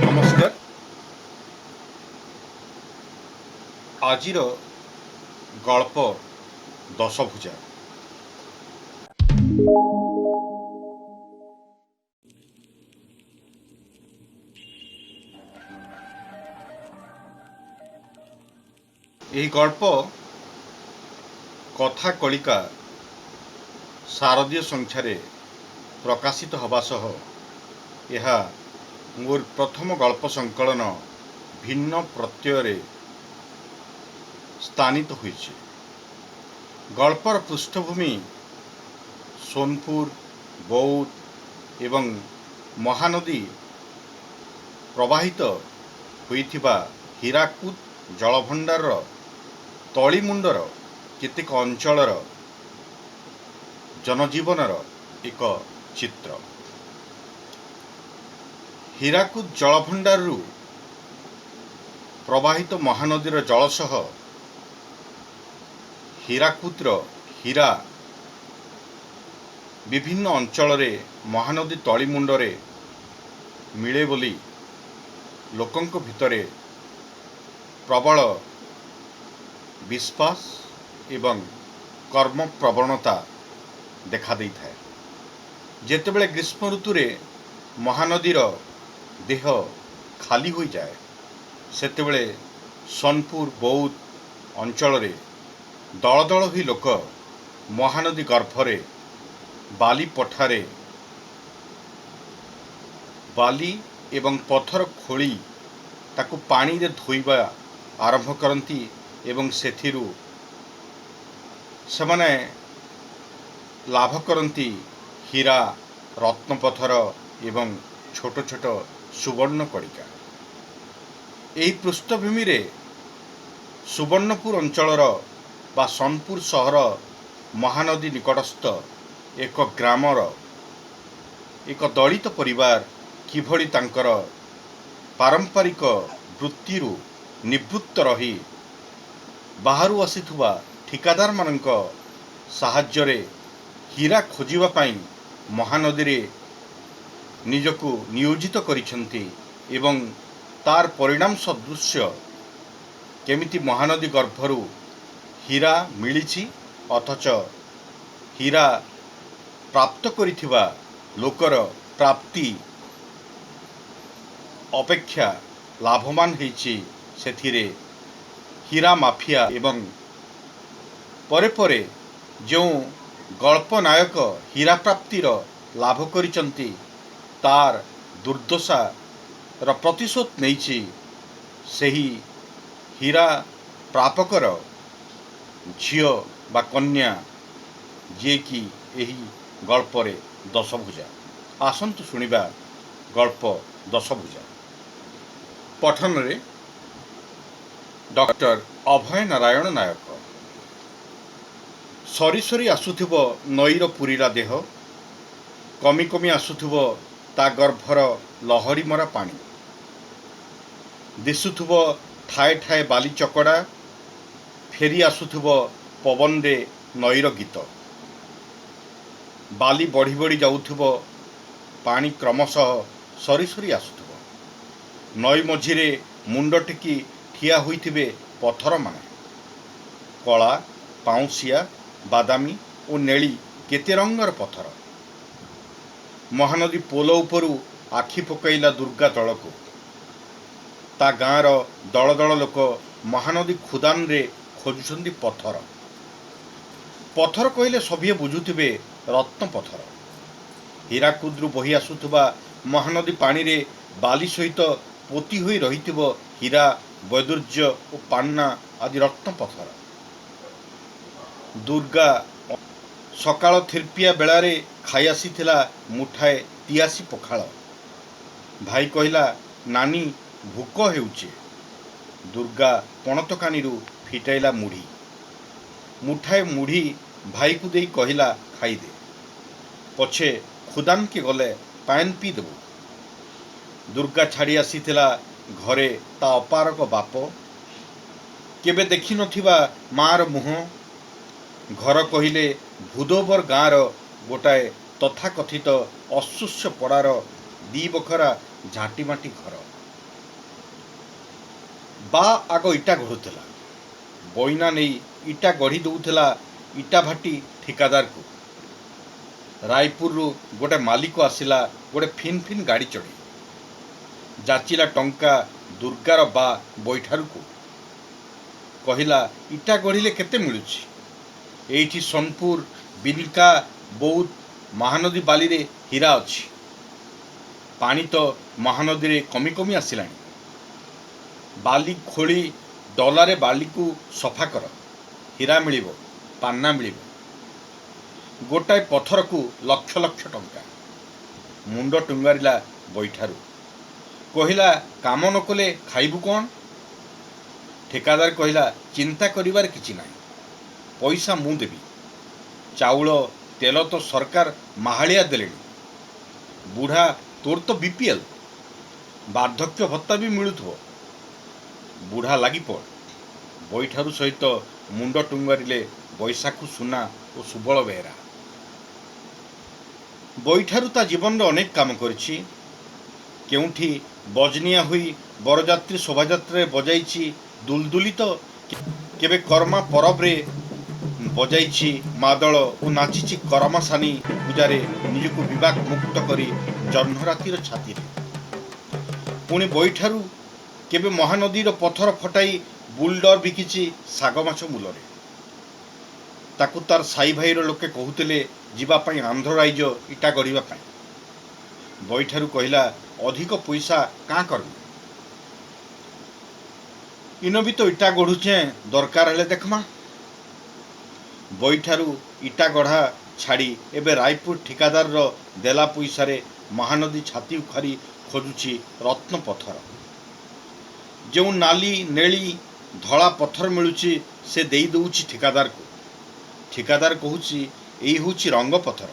ନମସ୍କାର। ଆଜିର ଗଳ୍ପ ଦଶଭୁଜା। ଏହି ଗଳ୍ପ କଥା କଳିକା ଶାରଦୀୟ ସଂଖ୍ୟାରେ ପ୍ରକାଶିତ ହେବା ସହ ଏହା ମୋର ପ୍ରଥମ ଗଳ୍ପ ସଂକଳନ ଭିନ୍ନ ପ୍ରତ୍ୟୟରେ ସ୍ଥାନିତ ହୋଇଛି। ଗଳ୍ପର ପୃଷ୍ଠଭୂମି ସୋନପୁର, ବୌଦ୍ଧ ଏବଂ ମହାନଦୀ ପ୍ରବାହିତ ହୋଇଥିବା ହୀରାକୁଦ ଜଳଭଣ୍ଡାରର ତଳିମୁଣ୍ଡର କେତେକ ଅଞ୍ଚଳର ଜନଜୀବନର ଏକ ଚିତ୍ର। ହୀରାକୁଦ ଜଳଭଣ୍ଡାରରୁ ପ୍ରବାହିତ ମହାନଦୀର ଜଳ ସହ ହୀରାକୁଦର ହୀରା ବିଭିନ୍ନ ଅଞ୍ଚଳରେ ମହାନଦୀ ତଳିମୁଣ୍ଡରେ ମିଳେ ବୋଲି ଲୋକଙ୍କ ଭିତରେ ପ୍ରବଳ ବିଶ୍ୱାସ ଏବଂ କର୍ମ ପ୍ରବଣତା ଦେଖା ଦେଇଥାଏ। ଯେତେବେଳେ ଗ୍ରୀଷ୍ମ ଋତୁରେ ମହାନଦୀର ଦେହ ଖାଲି ହୋଇଯାଏ, ସେତେବେଳେ ସୋନପୁର, ବୌଦ୍ଧ ଅଞ୍ଚଳରେ ଦଳ ଦଳ ହୋଇ ଲୋକ ମହାନଦୀ ଗର୍ଭରେ ବାଲି ପଠାରେ ବାଲି ଏବଂ ପଥର ଖୋଳି ତାକୁ ପାଣିରେ ଧୋଇବା ଆରମ୍ଭ କରନ୍ତି ଏବଂ ସେଥିରୁ ସେମାନେ ଲାଭ କରନ୍ତି ହୀରା, ରତ୍ନପଥର ଏବଂ ଛୋଟ ଛୋଟ ସୁବର୍ଣ୍ଣ କଣିକା। ଏହି ପୃଷ୍ଠଭୂମିରେ ସୁବର୍ଣ୍ଣପୁର ଅଞ୍ଚଳର ବା ସୋନପୁର ସହର ମହାନଦୀ ନିକଟସ୍ଥ ଏକ ଗ୍ରାମର ଏକ ଦଳିତ ପରିବାର କିଭଳି ତାଙ୍କର ପାରମ୍ପରିକ ବୃତ୍ତିରୁ ନିବୃତ୍ତ ରହି ବାହାରୁ ଆସିଥିବା ଠିକାଦାରମାନଙ୍କ ସାହାଯ୍ୟରେ ହୀରା ଖୋଜିବା ପାଇଁ ମହାନଦୀରେ ନିଜକୁ ନିୟୋଜିତ କରିଛନ୍ତି ଏବଂ ତାର ପରିଣାମ ସଦୃଶ୍ୟ କେମିତି ମହାନଦୀ ଗର୍ଭରୁ ହୀରା ମିଳିଛି, ଅଥଚ ହୀରା ପ୍ରାପ୍ତ କରିଥିବା ଲୋକର ପ୍ରାପ୍ତି ଅପେକ୍ଷା ଲାଭବାନ ହେଇଛି, ସେଥିରେ ହୀରା ମାଫିଆ ଏବଂ ପରେ ପରେ ଯେଉଁ ଗଳ୍ପ ନାୟକ ହୀରା ପ୍ରାପ୍ତିର ଲାଭ କରିଛନ୍ତି ତାର ଦୁର୍ଦ୍ଦଶାର ପ୍ରତିଶୋଧ ନେଇଛି ସେହି ହୀରା ପ୍ରାପକର ଝିଅ ବା କନ୍ୟା, ଯିଏକି ଏହି ଗଳ୍ପରେ ଦଶଭୁଜା। ଆସନ୍ତୁ ଶୁଣିବା ଗଳ୍ପ ଦଶଭୁଜା। ପଠନରେ ଡକ୍ଟର ଅଭୟ ନାରାୟଣ ନାୟକ। ସରି ସରି ଆସୁଥିବ ନଈର ପୁରିଲା ଦେହ, କମି କମି ଆସୁଥିବ ତା ଗର୍ଭର ଲହରୀମରା ପାଣି। ଦିଶୁଥିବ ଠାଏ ଠାଏ ବାଲି ଚକଡ଼ା, ଫେରି ଆସୁଥିବ ପବନରେ ନଈର ଗୀତ। ବାଲି ବଢ଼ି ବଢ଼ି ଯାଉଥିବ, ପାଣି କ୍ରମଶଃ ସରି ସରି ଆସୁଥିବ। ନଈ ମଝିରେ ମୁଣ୍ଡ ଟେକି ଠିଆ ହୋଇଥିବେ ପଥରମାନେ। କଳା, ପାଉଁଶିଆ, ବାଦାମୀ ଓ ନେଳି କେତେ ରଙ୍ଗର ପଥର। ମହାନଦୀ ପୋଲ ଉପରୁ ଆଖି ପକାଇଲା ଦୁର୍ଗା ତଳକୁ। ତା ଗାଁର ଦଳ ଦଳ ଲୋକ ମହାନଦୀ ଖୁଦାନରେ ଖୋଜୁଛନ୍ତି ପଥର। ପଥର କହିଲେ ସଭିଏ ବୁଝୁଥିବେ ରତ୍ନ ପଥର। ହୀରାକୁଦରୁ ବହି ଆସୁଥିବା ମହାନଦୀ ପାଣିରେ ବାଲି ସହିତ ପୋତି ହୋଇ ରହିଥିବ ହୀରା, ବୈଦୁର୍ଯ୍ୟ ଓ ପାନ୍ନା ଆଦି ରତ୍ନ ପଥର। ଦୁର୍ଗା ସକାଳ ଥିର୍ପିଆ ବେଳାରେ ଖାଇ ଆସିଥିଲା ମୁଠାଏ ତିଆସି ପଖାଳ। ଭାଇ କହିଲା, ନାନୀ ଭୋକ ହେଉଛି। ଦୁର୍ଗା ପଣତକାନିରୁ ଫିଟାଇଲା ମୁଢ଼ି। ମୁଠାଏ ମୁଢ଼ି ଭାଇକୁ ଦେଇ କହିଲା, ଖାଇଦେ, ପଛେ ଖୁଦାନକେ ଗଲେ ପାଏନ୍ ପିଇଦେବୁ। ଦୁର୍ଗା ଛାଡ଼ି ଆସିଥିଲା ଘରେ ତା ଅପାରକ ବାପ, କେବେ ଦେଖିନଥିବା ମାଆର ମୁହଁ, घर कहले भूदोबर गाँवर गोटाए तथाकथित अशुष्य पड़ार दी बखरा झाटीमाटी घर बा आग इटा गढ़ुला बइना नहीं इटा गढ़ी दौला इटा भाटी ठिकादार को रायपुर गोटे मालिक आसिला गोटे फिन फिन गाड़ी चढ़ी जाचिला टंका दुर्गार बा बैठारू को कहला इटा गढ़िले केते मिलुछि एठी सोनपुर बिनिका बौद्ध महानदी बाली रे हीरा अछि पानी तो महानदी रे कमी कमी आसिलानी बाली खोली डलारे बाली को सफा कर हीरा मिलिबो पान्ना मिलिबो गोटाए पथर को लक्ष लक्ष टंका मुंड टुंगारिला बैठारू कहला काम न कले खाइबू कौन ठेकादार कहला चिंता करिवार किछि नाही पैसा मु देबी चाउल तेल तो सरकार माहालिया देलेनी बुढ़ा तोर तो बीपीएल बार्धक्य भत्ता भी मिलुथबो बुढ़ा लगी पड़ बैठारू सहित मुंड टुंगारिले बैसाखु सुना और सुबल बेहरा बैठारू ता जीवन अनेक काम करिछि केउठी बजनिया हुई बरजात्री शोभायात्रा बजाई दुलदुली तो केबे कर्मा परब रे बजाई मादल और नाची करमासानी पूजारे निजको विवाह मुक्त करी जह्नरातिर छाती पुणी बैठारू केबे महानदीर पथर फटाई बुलडर बिकिछि सागमाछ मूलरे ताकू तार साई भाईर लोके कहूतिले जीवा पई आंध्र राज्य इटा गढ़िबा पई बैठारू कहला अधिक पैसा काँ करबी इन भी तो इटा गढ़ुचे दरकार हेले देखमा बैठारू इटा गढ़ा छाड़ी एबे रायपुर ठिकादार देला पैसा रे महानदी छाती उखारी खोजुची रत्न पथर जो नाली नेली धला पथर मिलुची से देई दउची ठिकादार को ठिकादार कहूची एई होची रंग पथर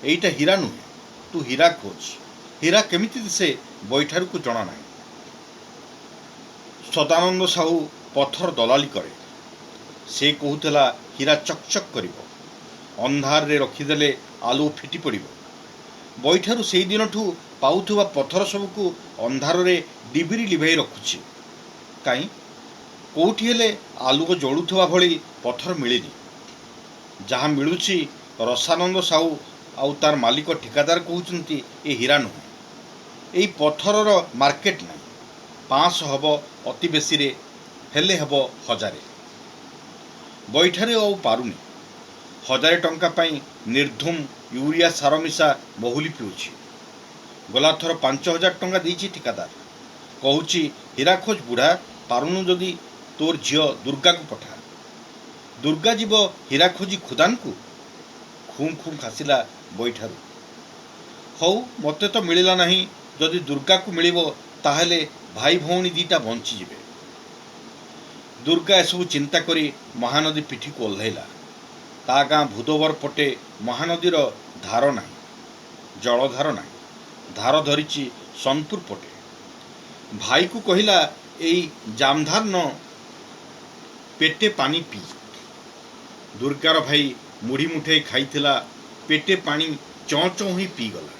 एईटा हीरा नुहे तू हीरा खोज हीरा केमिति दिसे बैठारू को जना नाही सदानंद साहू पथर दलाली करे से कहूला हीरा चकचक करिवो अंधार रे रखिदेले आलू फिटी पड़िवो बैठारू सेई दिनठू पाउथुवा पथर सबको अंधार रे डिबिरी लिभाई रखुछि काई कोठी हेले आलुओ जळुथुवा भली पथर मिलेनी जहाँ मिलुछि रसानंद साहू आउ तार मालिक ठिकादार कहउचंती ए हीरा नुहे एई पथरर मार्केट नाही 500 हब अति बेसी रे हेले हब 1000 बैठारे आउ पारुनी 1000 टंका पाई निर्धूम यूरिया सार मिशा बहुली पिउछि गला थर 5000 टंका देइछि ठिकादार कहूछि हीरा खोज बुढ़ा पारुनु जदि तोर झियो दुर्गा को पठा दुर्गा जीव हीरा खोजी खुदान को खूम खूम खासिला बैठारू हौ मते तो मिलिला नहीं जदि दुर्गा को मिलिबो ताहेले भाई भौणी दीटा बंची जिबे दुर्गा एसबू चिंता करी महानदी पिठी को ओह्लैला ता गाँ भूदोबर पटे महानदीर धार नाही जलधार नाही धार धरिची सोनपुर पटे भाई को कहला एई जामधार न पेटे पानी पी दुर्गार भाई मुढ़ी मुठे खाइथिला पेटे पानी चौं चौं ही पी गला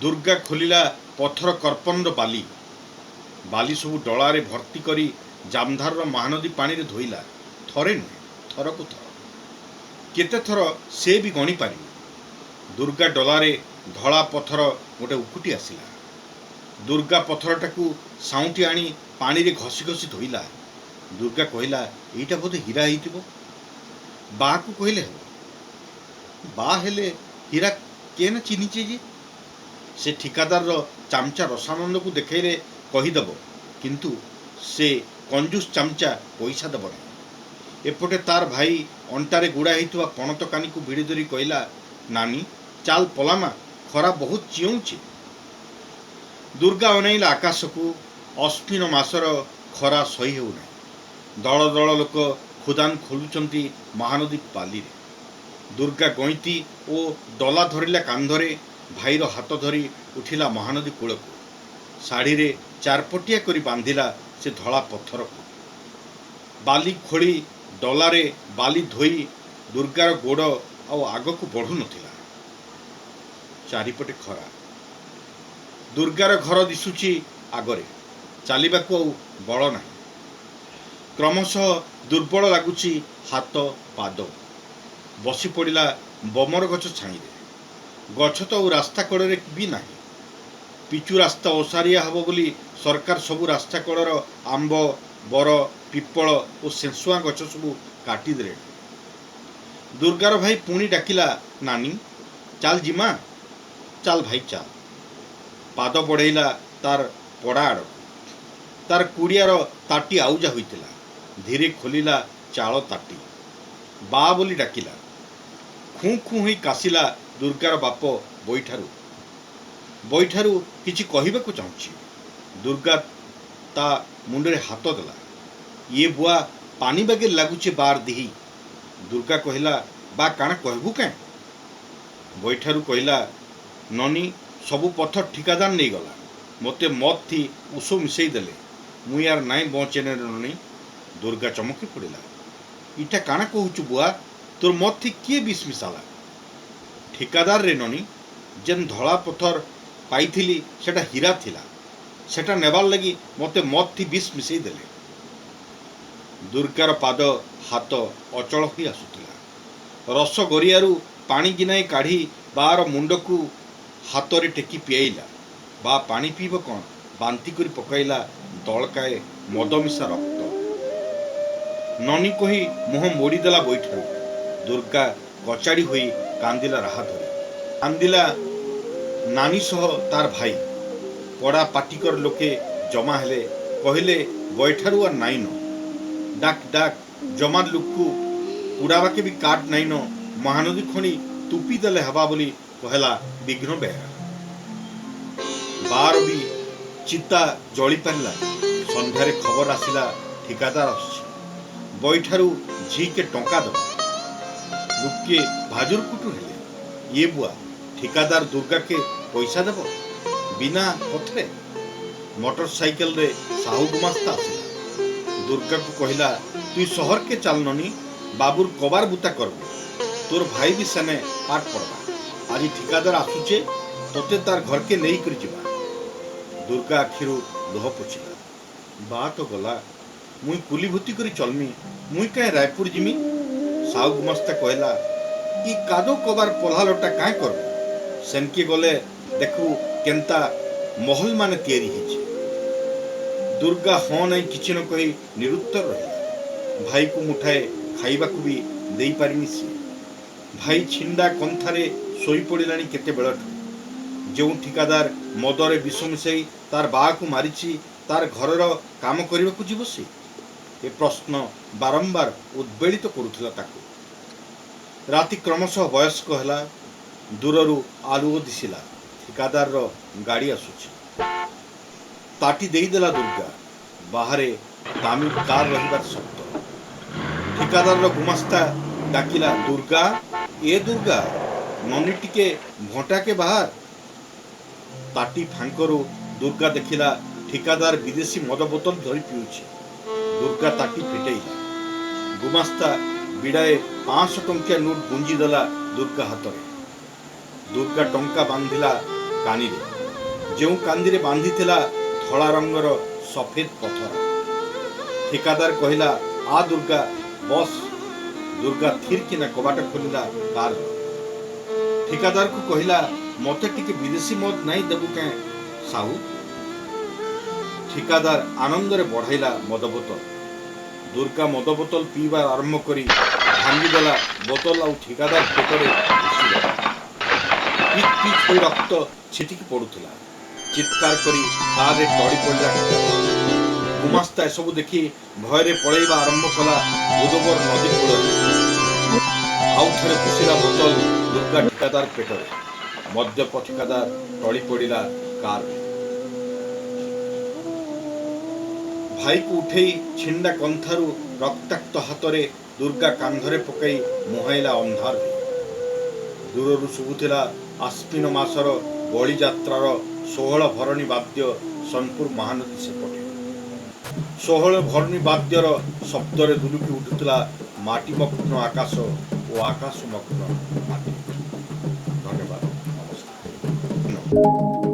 दुर्गा खोलिला पथर कर्पंड बाली बाली सबू डलारे भर्ती करी जामधार महानदी पानी रे धोइला थरे नुहे थर को थर केते थर से भी गणी पारि दुर्गा डलारे धला पथर गोटे उकुटी आसिला दुर्गा पथरटाकू साउंटी आनी पानी रे घसी घसी धोइला दुर्गा कहला एटा बोधे हीरा हेइतिबो बा को कहले बा हेले हीरा केन चिन्हिचे जे से ठिकादार चामचा रसानंद को देखैले कहीदेव किंतु से कंजूस चामचा पैसा देव ना एपटे तार भाई अंटारे गुड़ा होता पणत कानी को भिड़ी धरी कहला नानी चाल पलामा खरा बहुत चिउची दुर्गा अनैला आकाश को अश्विन मासर खरा सही होना दल दल लोक खुदान खोलुचंती महानदी पाली रे दुर्गा गईती और डला धरिला कांधरे भाईर हाथ धरी उठिला महानदी कूल को शाढ़ी रे चारपटिया करी बांधिला से धला पत्थर को बाली खोली डलारे बाली धोई ଦୁର୍ଗାର ଗୋଡ଼ ଆଉ ଆଗକୁ ବଢ଼ୁ ନଥିଲା। ଚାରିପଟେ ଖରା। ଦୁର୍ଗାର ଘର ଦିଶୁଛି ଆଗରେ। ଚାଲିବାକୁ ଆଉ ବଳ ନାହିଁ। କ୍ରମଶଃ ଦୁର୍ବଳ ଲାଗୁଛି ହାତ ପାଦ। ବସି ପଡ଼ିଲା ବମର ଗଛ ଛାଇରେ। ଗଛ ତ ଆଉ ରାସ୍ତା କଡ଼ରେ ବି ନାହିଁ। ପିଚୁ ରାସ୍ତା ଓସାରିଆ ହେବ ବୋଲି ସରକାର ସବୁ ରାସ୍ତା କଡ଼ର ଆମ୍ବ, ବର, ପିପଳ ଓ ସେସୁଆଁ ଗଛ ସବୁ କାଟିଦେଲେଣି। ଦୁର୍ଗାର ଭାଇ ପୁଣି ଡାକିଲା, ନାନୀ ଚାଲ ଯିମା। ଚାଲ ଭାଇ ଚାଲ। ପାଦ ବଢ଼େଇଲା ତାର ପଡ଼ା ଆଡ଼କୁ। ତାର କୁଡ଼ିଆର ତାଟି ଆଉଜା ହୋଇଥିଲା। ଧୀରେ ଖୋଲିଲା ଚାଳ ତାଟି। ବା ବୋଲି ଡାକିଲା। ଖୁଁ ଖୁଁ ହୋଇ କାଶିଲା ଦୁର୍ଗାର ବାପ ବଇଠାରୁ କିଛି କହିବାକୁ ଚାହୁଁଛି। ଦୁର୍ଗା ତା ମୁଣ୍ଡରେ ହାତ ଦେଲା। ଇଏ ବୁଆ ପାନି ବାଗେ ଲାଗୁଛି ବାର ଦିହି। ଦୁର୍ଗା କହିଲା, ବା କାଣା କହିବୁ କେଁ? ବଇଠାରୁ କହିଲା, ନନି ସବୁ ପଥର ଠିକାଦାର ନେଇଗଲା। ମୋତେ ମଦ ଥି ଉଷ ମିଶେଇ ଦେଲେ। ମୁଇଁ ଆର ନାଇଁ ବଞ୍ଚେନେ ନନି। ଦୁର୍ଗା ଚମକି ପଡ଼ିଲା। ଇଟା କାଣା କହୁଛୁ ବୁଆ? ତୋର ମଦ ଥି କିଏ ବିଷ ମିଶାଲା? ଠିକାଦାର ରେ ନନି। ଯେନ୍ ଧଳା ପଥର ପାଇଥିଲି ସେଟା ହୀରା ଥିଲା। ସେଟା ନେବାର୍ ଲାଗି ମୋତେ ମଦ ଥି ବିଷ ମିଶେଇ ଦେଲେ। ଦୁର୍ଗାର ପାଦ ହାତ ଅଚଳ ହୋଇ ଆସୁଥିଲା। ରସ ଗରିଆରୁ ପାଣି ଗିନାଏ କାଢ଼ି ବାର ମୁଣ୍ଡକୁ ହାତରେ ଟେକି ପିଆଇଲା। ବା ପାଣି ପିଇବ କ'ଣ? ବାନ୍ତି କରି ପକାଇଲା ଦଳକାଏ ମଦ ମିଶା ରକ୍ତ। ନନି କହି ମୁହଁ ମୋଡ଼ିଦେଲା ବଇଠାରୁ। ଦୁର୍ଗା କଚାଡ଼ି ହୋଇ କାନ୍ଦିଲା ରାହା ଧରି। କାନ୍ଦିଲା ନାନୀ ସହ ତାର ଭାଇ। ପଡ଼ା ପାଟିକର ଲୋକେ ଜମା ହେଲେ। କହିଲେ, ବଇଠାରୁ ଆର୍ ନାଇନ। ଡାକ୍ ଡାକ୍ ଜମାର ଲୋକକୁ ପୁଡ଼ାବାକେ ବି କାଠ ନାଇନ। ମହାନଦୀ ଖଣି ତୁପି ଦେଲେ ହେବା ବୋଲି କହେଲା ବିଘ୍ନ ବେହେରା। ବାର ବି ଚିତା ଜଳି ପାରିଲା। ସନ୍ଧ୍ୟାରେ ଖବର ଆସିଲା ଠିକାଦାର ଆସୁଛି। ବଇଠାରୁ ଝିକେ ଟଙ୍କା ଦେବ। ଲୋକେ ଭାଜୁର କୁଟୁର ହେଲେ। ଇଏ ବୁଆ ଠିକାଦାର ଦୁର୍ଗାକେ ପଇସା ଦେବ ବିନା ପଥରେ? ମୋଟର ସାଇକେଲରେ ସାହୁ ଗୁମାସ୍ତା ଆସିଲା। ଦୁର୍ଗାକୁ କହିଲା, ତୁଇ ସହରକେ ଚାଲ ନନି। ବାବୁର କବାର ବୁତା କରବୁ। ତୋର ଭାଇ ବି ସେନେ ପାଠ ପଢ଼ବା। ଆଜି ଠିକାଦାର ଆସୁଛେ, ତୋତେ ତାର ଘରକେ ନେଇକରି ଯିବା। ଦୁର୍ଗା ଆଖିରୁ ଲୁହ ପୋଛିଲା। ବା ତ ଗଲା। ମୁଇଁ କୁଲି ଭୂତି କରି ଚଲମି। ମୁଇଁ କାହିଁ ରାୟପୁର ଯିମି? ସାହୁ ଗୁମାସ୍ତା କହିଲା, ଇ କାଦୋ କବାର ପଲ୍ହା ଲଟା କାହିଁ କରବୁ? ସେନକେ ଗଲେ ଦେଖୁ କେନ୍ତା ମହଲ ମାନେ ତିଆରି ହେଇଛି। ଦୁର୍ଗା ହଁ ନାଇଁ କିଛି ନ କହି ନିରୁତ୍ତର ରହିଲା। ଭାଇକୁ ମୁଠାଏ ଖାଇବାକୁ ବି ଦେଇପାରିନି ସିଏ। ଭାଇ ଛିଣ୍ଡା କନ୍ଥାରେ ଶୋଇପଡ଼ିଲାଣି କେତେବେଳଠୁ। ଯେଉଁ ଠିକାଦାର ମଦରେ ବିଷ ମିଶାଇ ତାର ବାଆକୁ ମାରିଛି, ତାର ଘରର କାମ କରିବାକୁ ଯିବ ସେ? ଏ ପ୍ରଶ୍ନ ବାରମ୍ବାର ଉଦ୍ବେଳିତ କରୁଥିଲା ତାକୁ। ରାତି କ୍ରମଶଃ ବୟସ୍କ ହେଲା। ଦୂରରୁ ଆଲୁଅ ଦିଶିଲା। ଠିକାଦାରର ଗାଡ଼ି ଆସୁଛି। ତାଟି ଦେଇଦେଲା ଦୁର୍ଗା। ବାହାରେ ଦାମୀ କାର ରହିବାର ଶବ୍ଦ। ଠିକାଦାରର ଗୁମାସ୍ତା ଡାକିଲା, ଦୁର୍ଗା ଏ ଦୁର୍ଗା, ନନି ଟିକେ ଭୋଟାକେ ବାହାର। ତାଟି ଫାଙ୍କରୁ ଦୁର୍ଗା ଦେଖିଲା ଠିକାଦାର ବିଦେଶୀ ମଦ ବୋତଲ ଧରି ପିଉଛି। ଦୁର୍ଗା ତାଟି ଫିଟେଇଲା। ଗୁମାସ୍ତା ବିଡ଼ାଏ 500 ଟଙ୍କିଆ ନୋଟ ଗୁଞ୍ଜି ଦେଲା ଦୁର୍ଗା ହାତରେ। ଦୁର୍ଗା ଟଙ୍କା ବାନ୍ଧିଲା କାନିରେ। ଯେଉଁ କାନ୍ଦିରେ ବାନ୍ଧିଥିଲା ଧଳା ରଙ୍ଗର ସଫେଦ ପଥର। ଠିକାଦାର କହିଲା, ଆ ଦୁର୍ଗା ବସ୍। ଦୁର୍ଗା ଥିର କିନା କବାଟ ଖୋଲିଲା କାର। ଠିକାଦାରକୁ କହିଲା, ମୋତେ ଟିକେ ବିଦେଶୀ ମଦ ନାଇଁ ଦେବୁ କେଁ ସାହୁ? ଠିକାଦାର ଆନନ୍ଦରେ ବଢ଼ାଇଲା ମଦ ବୋତଲ। ଦୁର୍ଗା ମଦ ବୋତଲ ପିଇବା ଆରମ୍ଭ କରି ଭାଙ୍ଗିଦେଲା ବୋତଲ ଆଉ ଠିକାଦାର ପେଟରେ ଘୁଷିଦେଲା। ପିଚ୍ ପିଚ୍ ହୋଇ ରକ୍ତ ଛିଟିକି ପଡ଼ୁଥିଲା। ଚିତ୍କାର କରି କାରରେ ଟଳି ପଡ଼ିଲା ଠିକାଦାର। ଗୁମାସ୍ତା ଏସବୁ ଦେଖି ଭୟରେ ପଳେଇବା ଆରମ୍ଭ କଲା ଗୋଦବର ନଦୀ କୂଳରେ। ଆଉ ଥରେ ଘୁଷିଲା ବୋତଲ ଦୁର୍ଗା ଠିକାଦାର ପେଟରେ। ମଦ୍ୟପ ଠିକାଦାର ଟଳି ପଡ଼ିଲା କାରରେ। ଭାଇକୁ ଉଠେଇ ଛିଣ୍ଡା କନ୍ଥାରୁ ରକ୍ତାକ୍ତ ହାତରେ ଦୁର୍ଗା କାନ୍ଧରେ ପକାଇ ମୁହାଁଇଲା ଅନ୍ଧାରରେ। ଦୂରରୁ ଶୁଭୁଥିଲା ଆଶ୍ୱିନ ମାସର ବଳିଯାତ୍ରାର 16 ଭରଣୀ ବାଦ୍ୟ ସୋନପୁର ମହାନଦୀ ସେପଟେ। 16 ଭରଣୀ ବାଦ୍ୟର ଶବ୍ଦରେ ଦୁଲୁକି ଉଠୁଥିଲା ମାଟିମଗ୍ନ ଆକାଶ ଓ ଓ ଆକାଶମଗ୍ନ ମାଟି। ଧନ୍ୟବାଦ, ନମସ୍କାର।